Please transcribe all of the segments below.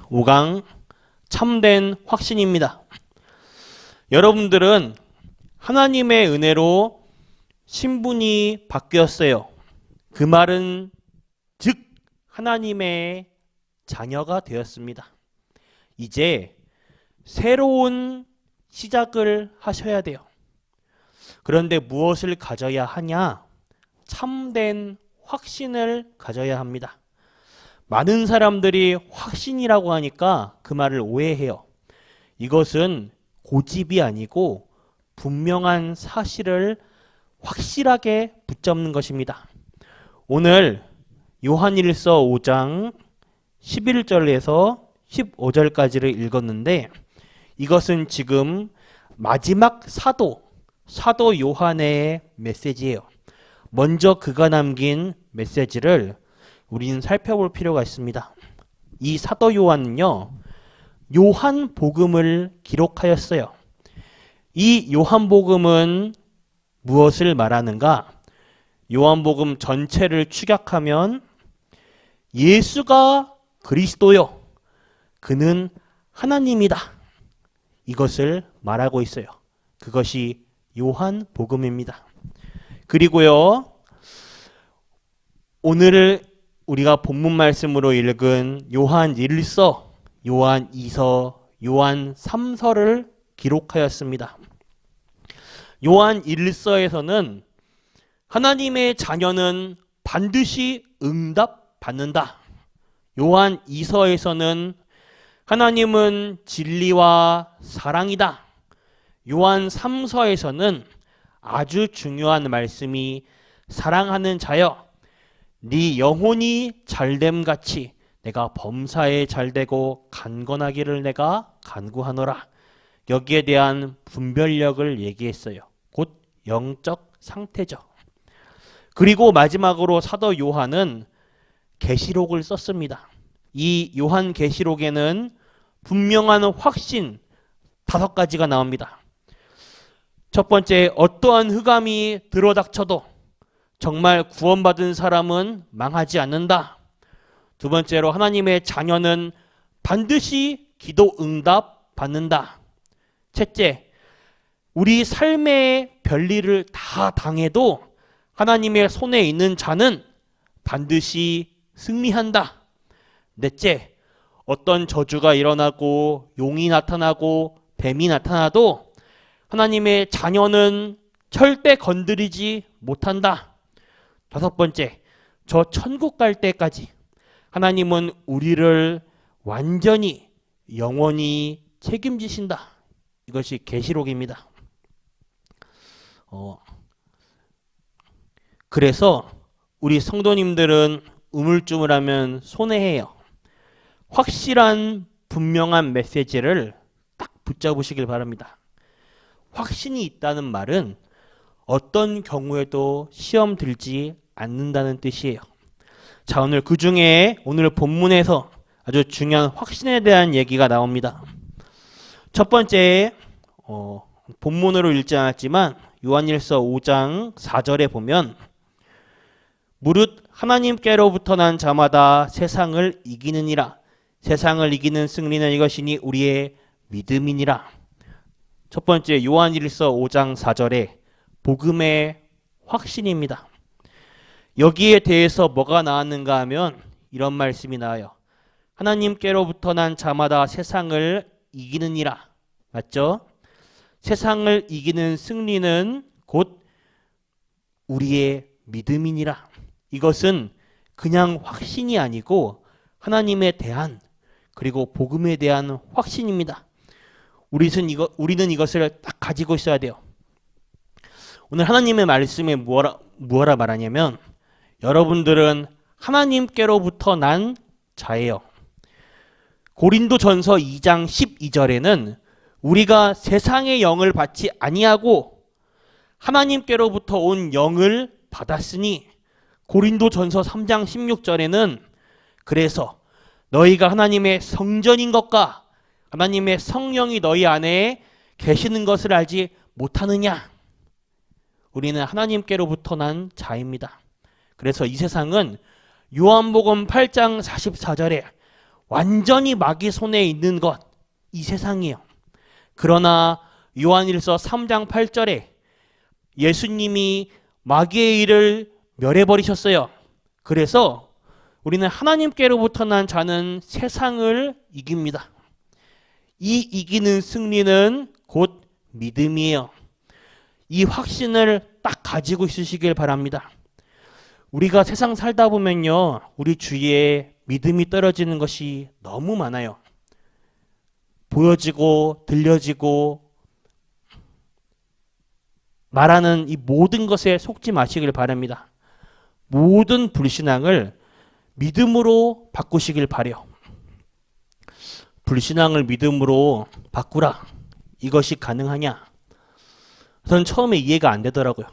5강 참된 확신입니다. 여러분들은 하나님의 은혜로 신분이 바뀌었어요. 그 말은 즉 하나님의 자녀가 되었습니다. 이제 새로운 시작을 하셔야 돼요. 그런데 무엇을 가져야 하냐? 참된 확신을 가져야 합니다. 많은 사람들이 확신이라고 하니까 그 말을 오해해요. 이것은 고집이 아니고 분명한 사실을 확실하게 붙잡는 것입니다. 오늘 요한일서 5장 11절에서 15절까지를 읽었는데 이것은 지금 마지막 사도 요한의 메시지예요. 먼저 그가 남긴 메시지를 우리는 살펴볼 필요가 있습니다. 이 사도 요한은요, 요한복음을 기록하였어요. 이 요한복음은 무엇을 말하는가? 요한복음 전체를 축약하면 예수가 그리스도요, 그는 하나님이다, 이것을 말하고 있어요. 그것이 요한복음입니다. 그리고요, 오늘 우리가 본문 말씀으로 읽은 요한 1서, 요한 2서, 요한 3서를 기록하였습니다. 요한 1서에서는 하나님의 자녀는 반드시 응답받는다. 요한 2서에서는 하나님은 진리와 사랑이다. 요한 3서에서는 아주 중요한 말씀이 사랑하는 자여 네 영혼이 잘됨같이 내가 범사에 잘되고 간건하기를 내가 간구하노라. 여기에 대한 분별력을 얘기했어요. 곧 영적 상태죠. 그리고 마지막으로 사도 요한은 계시록을 썼습니다. 이 요한 계시록에는 분명한 확신 5가지가 나옵니다. 첫 번째, 어떠한 흑암이 들어닥쳐도 정말 구원받은 사람은 망하지 않는다. 두 번째로, 하나님의 자녀는 반드시 기도 응답 받는다. 셋째, 우리 삶의 별일을 다 당해도 하나님의 손에 있는 자는 반드시 승리한다. 넷째, 어떤 저주가 일어나고 용이 나타나고 뱀이 나타나도 하나님의 자녀는 절대 건드리지 못한다. 다섯 번째, 저 천국 갈 때까지 하나님은 우리를 완전히 영원히 책임지신다. 이것이 계시록입니다. 그래서 우리 성도님들은 우물쭈물하면 손해해요. 확실한 분명한 메시지를 딱 붙잡으시길 바랍니다. 확신이 있다는 말은 어떤 경우에도 시험 들지 않는다는 뜻이에요. 자, 오늘 그 중에 오늘 본문에서 아주 중요한 확신에 대한 얘기가 나옵니다. 첫 번째, 본문으로 읽지 않았지만 요한일서 5장 4절에 보면 무릇 하나님께로부터 난 자마다 세상을 이기느니라. 세상을 이기는 승리는 이것이니 우리의 믿음이니라. 첫 번째, 요한일서 5장 4절에 복음의 확신입니다. 여기에 대해서 뭐가 나왔는가 하면 이런 말씀이 나와요. 하나님께로부터 난 자마다 세상을 이기느니라. 맞죠? 세상을 이기는 승리는 곧 우리의 믿음이니라. 이것은 그냥 확신이 아니고 하나님에 대한 그리고 복음에 대한 확신입니다. 우리는 이것을 딱 가지고 있어야 돼요. 오늘 하나님의 말씀에 무엇라 말하냐면 여러분들은 하나님께로부터 난 자예요. 고린도전서 2장 12절에는 우리가 세상의 영을 받지 아니하고 하나님께로부터 온 영을 받았으니, 고린도전서 3장 16절에는 그래서 너희가 하나님의 성전인 것과 하나님의 성령이 너희 안에 계시는 것을 알지 못하느냐. 우리는 하나님께로부터 난 자입니다. 그래서 이 세상은 요한복음 8장 44절에 완전히 마귀 손에 있는 것, 이 세상이에요. 그러나 요한일서 3장 8절에 예수님이 마귀의 일을 멸해버리셨어요. 그래서 우리는 하나님께로부터 난 자는 세상을 이깁니다. 이 이기는 승리는 곧 믿음이에요. 이 확신을 딱 가지고 있으시길 바랍니다. 우리가 세상 살다 보면요, 우리 주위에 믿음이 떨어지는 것이 너무 많아요. 보여지고 들려지고 말하는 이 모든 것에 속지 마시길 바랍니다. 모든 불신앙을 믿음으로 바꾸시길 바래요. 불신앙을 믿음으로 바꾸라. 이것이 가능하냐? 저는 처음에 이해가 안 되더라고요.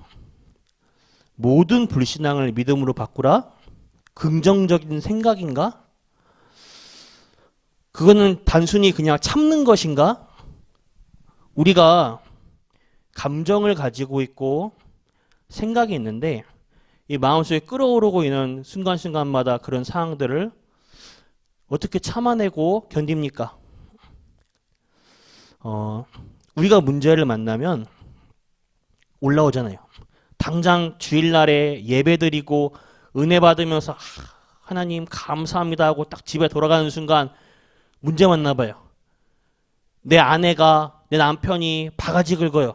모든 불신앙을 믿음으로 바꾸라? 긍정적인 생각인가? 그거는 단순히 그냥 참는 것인가? 우리가 감정을 가지고 있고 생각이 있는데 이 마음속에 끓어오르고 있는 순간순간마다 그런 상황들을 어떻게 참아내고 견딥니까? 우리가 문제를 만나면 올라오잖아요. 당장 주일날에 예배드리고 은혜 받으면서 하나님 감사합니다 하고 딱 집에 돌아가는 순간 문제 만나 봐요. 내 아내가, 내 남편이 바가지 긁어요.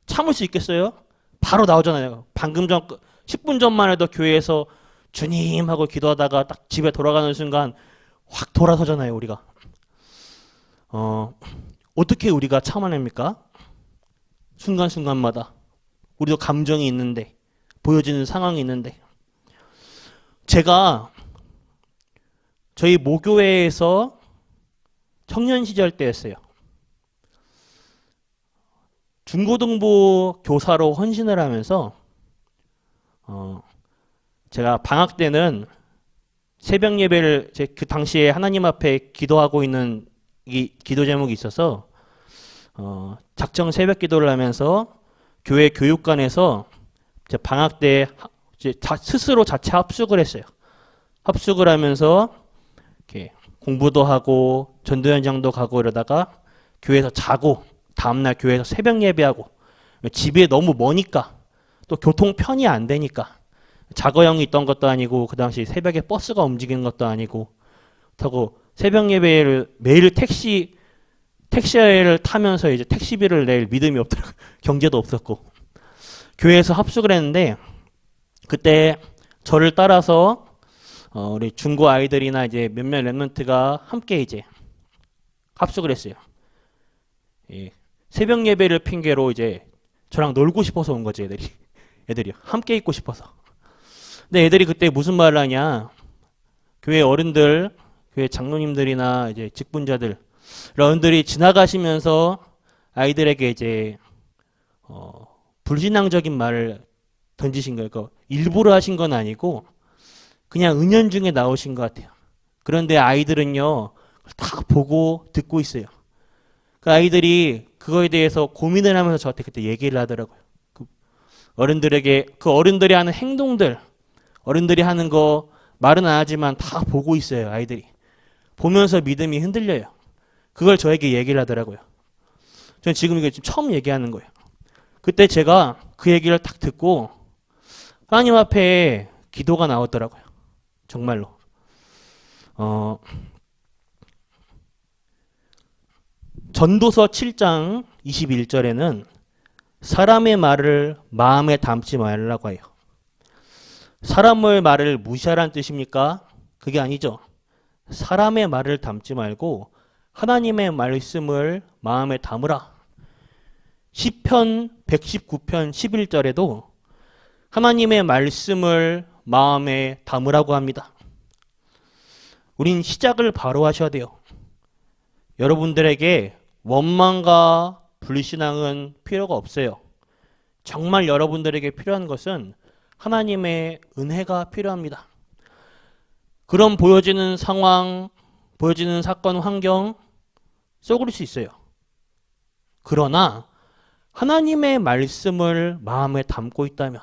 참을 수 있겠어요? 바로 나오잖아요. 방금 전 10분 전만 해도 교회에서 주님 하고 기도하다가 딱 집에 돌아가는 순간 확 돌아서잖아요, 우리가. 어떻게 우리가 참아냅니까? 순간순간마다. 우리도 감정이 있는데, 보여지는 상황이 있는데. 제가 저희 모교회에서 청년 시절 때였어요. 중고등부 교사로 헌신을 하면서 제가 방학 때는 새벽 예배를 그 당시에 하나님 앞에 기도하고 있는 이 기도 제목이 있어서 작정 새벽 기도를 하면서 교회 교육관에서 방학 때 스스로 자체 합숙을 했어요. 합숙을 하면서 이렇게 공부도 하고 전도 현장도 가고 이러다가 교회에서 자고 다음날 교회에서 새벽 예배하고 집에 너무 머니까 또 교통 편이 안 되니까 자가용이 있던 것도 아니고 그 당시 새벽에 버스가 움직이는 것도 아니고 타고 새벽 예배를 매일 택시를 타면서 이제 택시비를 낼 믿음이 없더라고요. 경제도 없었고 교회에서 합숙을 했는데 그때 저를 따라서 우리 중고 아이들이나 이제 몇몇 랩런트가 함께 이제 합숙을 했어요. 예. 새벽 예배를 핑계로 이제 저랑 놀고 싶어서 온 거지 애들이 함께 있고 싶어서. 근데 애들이 그때 무슨 말을 하냐? 교회 어른들, 교회 장로님들이나 이제 직분자들, 어른들이 지나가시면서 아이들에게 이제 불신앙적인 말을 던지신 거예요. 그러니까 일부러 하신 건 아니고 그냥 은연중에 나오신 것 같아요. 그런데 아이들은요 다 보고 듣고 있어요. 그 아이들이 그거에 대해서 고민을 하면서 저한테 그때 얘기를 하더라고요. 어른들이 하는 행동들, 어른들이 하는 거 말은 안 하지만 다 보고 있어요. 아이들이 보면서 믿음이 흔들려요. 그걸 저에게 얘기를 하더라고요. 저는 지금 이거 처음 얘기하는 거예요. 그때 제가 그 얘기를 딱 듣고 하나님 앞에 기도가 나오더라고요. 정말로. 전도서 7장 21절에는 사람의 말을 마음에 담지 말라고 해요. 사람의 말을 무시하라는 뜻입니까? 그게 아니죠. 사람의 말을 담지 말고 하나님의 말씀을 마음에 담으라. 시편 119편 11절에도 하나님의 말씀을 마음에 담으라고 합니다. 우린 시작을 바로 하셔야 돼요. 여러분들에게 원망과 불신앙은 필요가 없어요. 정말 여러분들에게 필요한 것은 하나님의 은혜가 필요합니다. 그럼 보여지는 상황, 보여지는 사건, 환경 쏘그릴 수 있어요. 그러나 하나님의 말씀을 마음에 담고 있다면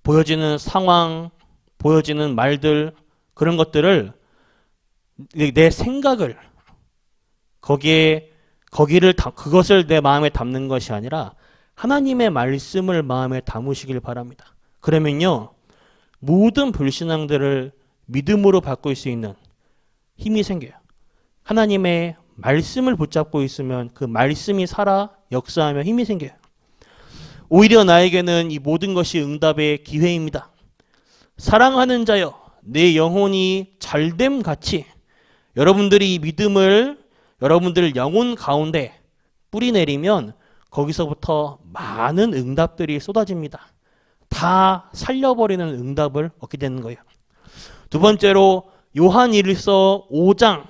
보여지는 상황, 보여지는 말들 그런 것들을 내 생각을 그것을 내 마음에 담는 것이 아니라 하나님의 말씀을 마음에 담으시길 바랍니다. 그러면요, 모든 불신앙들을 믿음으로 바꿀 수 있는 힘이 생겨요. 하나님의 말씀을 붙잡고 있으면 그 말씀이 살아 역사하며 힘이 생겨요. 오히려 나에게는 이 모든 것이 응답의 기회입니다. 사랑하는 자여, 내 영혼이 잘됨 같이 여러분들이 이 믿음을 여러분들 영혼 가운데 뿌리내리면 거기서부터 많은 응답들이 쏟아집니다. 다 살려버리는 응답을 얻게 되는 거예요. 두 번째로 요한일서 5장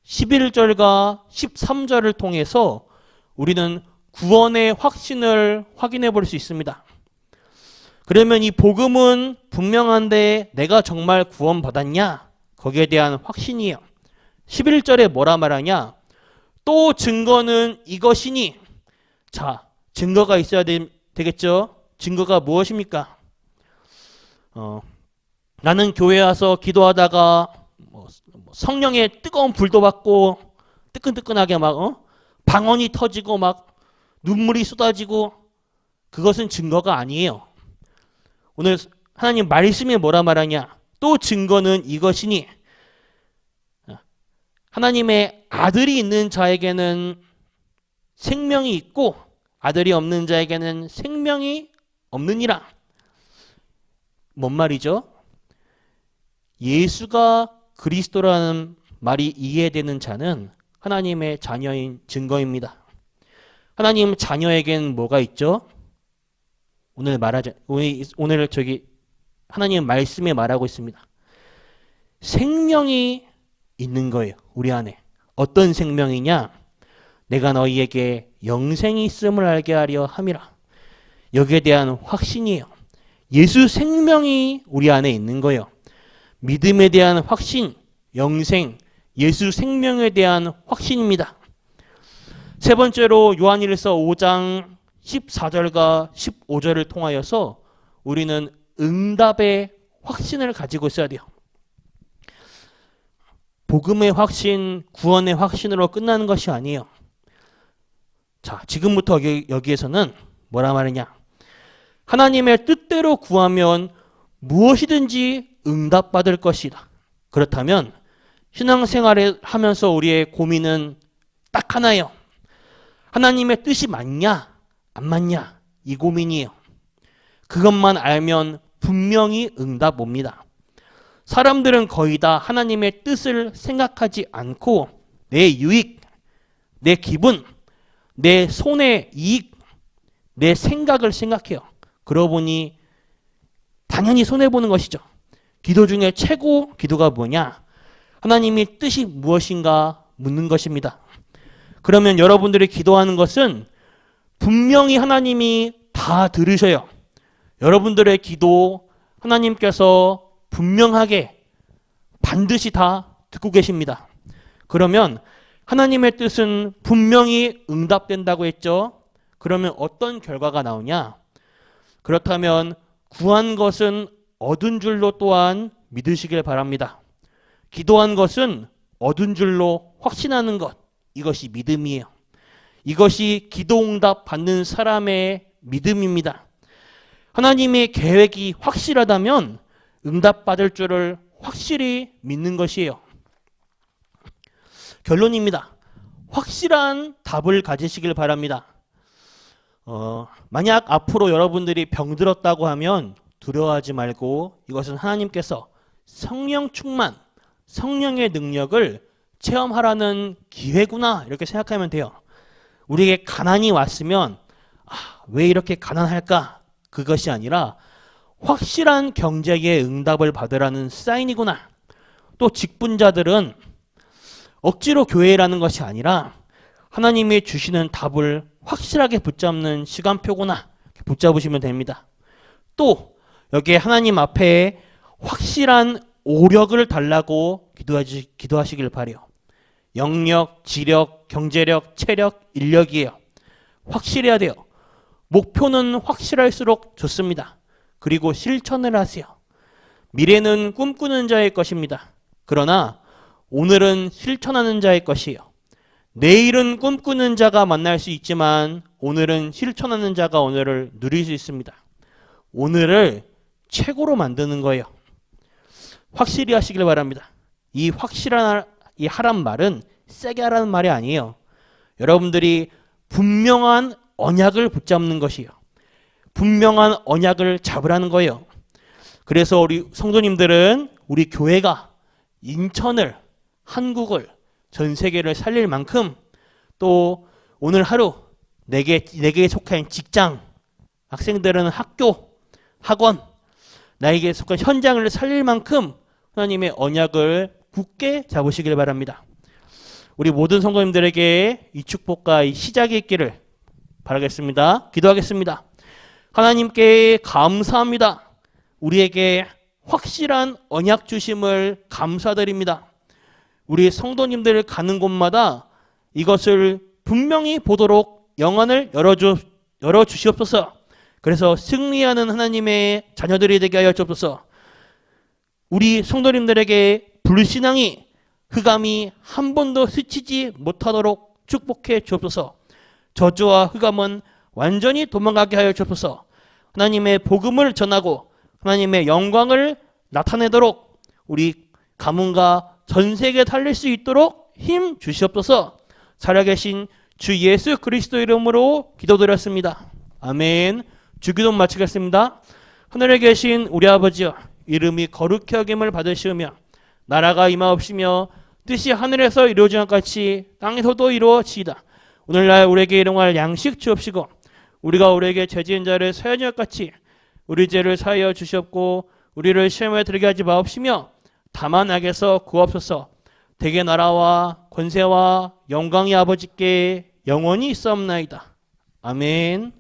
11절과 13절을 통해서 우리는 구원의 확신을 확인해 볼 수 있습니다. 그러면 이 복음은 분명한데 내가 정말 구원받았냐? 거기에 대한 확신이에요. 11절에 뭐라 말하냐? 또 증거는 이것이니. 자, 증거가 있어야 되겠죠? 증거가 무엇입니까? 나는 교회 와서 기도하다가 성령의 뜨거운 불도 받고 뜨끈뜨끈하게 막 방언이 터지고 막 눈물이 쏟아지고, 그것은 증거가 아니에요. 오늘 하나님 말씀에 뭐라 말하냐? 또 증거는 이것이니. 하나님의 아들이 있는 자에게는 생명이 있고 아들이 없는 자에게는 생명이 없느니라. 뭔 말이죠? 예수가 그리스도라는 말이 이해되는 자는 하나님의 자녀인 증거입니다. 하나님 자녀에게는 뭐가 있죠? 오늘 하나님 말씀에 말하고 있습니다. 생명이 있는 거예요. 우리 안에. 어떤 생명이냐? 내가 너희에게 영생이 있음을 알게 하려 함이라. 여기에 대한 확신이에요. 예수 생명이 우리 안에 있는 거예요. 믿음에 대한 확신, 영생, 예수 생명에 대한 확신입니다. 세 번째로 요한일서 5장 14절과 15절을 통하여서 우리는 응답의 확신을 가지고 있어야 돼요. 복음의 확신, 구원의 확신으로 끝나는 것이 아니에요. 자, 지금부터 여기에서는 뭐라 말하냐? 하나님의 뜻대로 구하면 무엇이든지 응답받을 것이다. 그렇다면 신앙생활을 하면서 우리의 고민은 딱 하나예요. 하나님의 뜻이 맞냐? 안 맞냐? 이 고민이에요. 그것만 알면 분명히 응답 옵니다. 사람들은 거의 다 하나님의 뜻을 생각하지 않고 내 유익, 내 기분, 내 손의 이익, 내 생각을 생각해요. 그러고 보니 당연히 손해보는 것이죠. 기도 중에 최고 기도가 뭐냐? 하나님의 뜻이 무엇인가 묻는 것입니다. 그러면 여러분들이 기도하는 것은 분명히 하나님이 다 들으셔요. 여러분들의 기도 하나님께서 분명하게 반드시 다 듣고 계십니다. 그러면 하나님의 뜻은 분명히 응답된다고 했죠. 그러면 어떤 결과가 나오냐? 그렇다면 구한 것은 얻은 줄로 또한 믿으시길 바랍니다. 기도한 것은 얻은 줄로 확신하는 것, 이것이 믿음이에요. 이것이 기도응답 받는 사람의 믿음입니다. 하나님의 계획이 확실하다면 응답받을 줄을 확실히 믿는 것이에요. 결론입니다. 확실한 답을 가지시길 바랍니다. 만약 앞으로 여러분들이 병들었다고 하면 두려워하지 말고 이것은 하나님께서 성령 충만, 성령의 능력을 체험하라는 기회구나 이렇게 생각하면 돼요. 우리에게 가난이 왔으면 왜 이렇게 가난할까? 그것이 아니라 확실한 경제의 응답을 받으라는 사인이구나. 또 직분자들은 억지로 교회라는 것이 아니라 하나님이 주시는 답을 확실하게 붙잡는 시간표구나. 붙잡으시면 됩니다. 또 여기에 하나님 앞에 확실한 오력을 달라고 기도하시길 바라요. 영력, 지력, 경제력, 체력, 인력이에요. 확실해야 돼요. 목표는 확실할수록 좋습니다. 그리고 실천을 하세요. 미래는 꿈꾸는 자의 것입니다. 그러나 오늘은 실천하는 자의 것이요. 내일은 꿈꾸는 자가 만날 수 있지만 오늘은 실천하는 자가 오늘을 누릴 수 있습니다. 오늘을 최고로 만드는 거예요. 확실히 하시길 바랍니다. 이 확실한 이 하란 말은 세게 하라는 말이 아니에요. 여러분들이 분명한 언약을 붙잡는 것이요. 분명한 언약을 잡으라는 거예요. 그래서 우리 성도님들은 우리 교회가 인천을, 한국을, 전 세계를 살릴 만큼 또 오늘 하루 내게 속한 직장, 학생들은 학교, 학원, 나에게 속한 현장을 살릴 만큼 하나님의 언약을 굳게 잡으시길 바랍니다. 우리 모든 성도님들에게 이 축복과 이 시작이 있기를 바라겠습니다. 기도하겠습니다. 하나님께 감사합니다. 우리에게 확실한 언약 주심을 감사드립니다. 우리 성도님들 가는 곳마다 이것을 분명히 보도록 영안을 열어주시옵소서. 그래서 승리하는 하나님의 자녀들이 되게 하여 주옵소서. 우리 성도님들에게 불신앙이, 흑암이 한 번도 스치지 못하도록 축복해 주옵소서. 저주와 흑암은 완전히 도망가게 하여 주옵소서. 하나님의 복음을 전하고 하나님의 영광을 나타내도록 우리 가문과 전 세계에 달릴 수 있도록 힘 주시옵소서. 살아계신 주 예수 그리스도 이름으로 기도드렸습니다. 아멘. 주기도 마치겠습니다. 하늘에 계신 우리 아버지여, 이름이 거룩히 여김을 받으시오며 나라가 임하옵시며 뜻이 하늘에서 이루어진 것 같이 땅에서도 이루어지이다. 오늘날 우리에게 일용할 양식 주옵시고 우리가 우리에게 죄 지은 자를 사하는 것 같이 우리 죄를 사하여 주시옵고 우리를 시험에 들게 하지 마옵시며 다만 악에서 구하옵소서. 대개 나라와 권세와 영광이 아버지께 영원히 있사옵나이다. 아멘.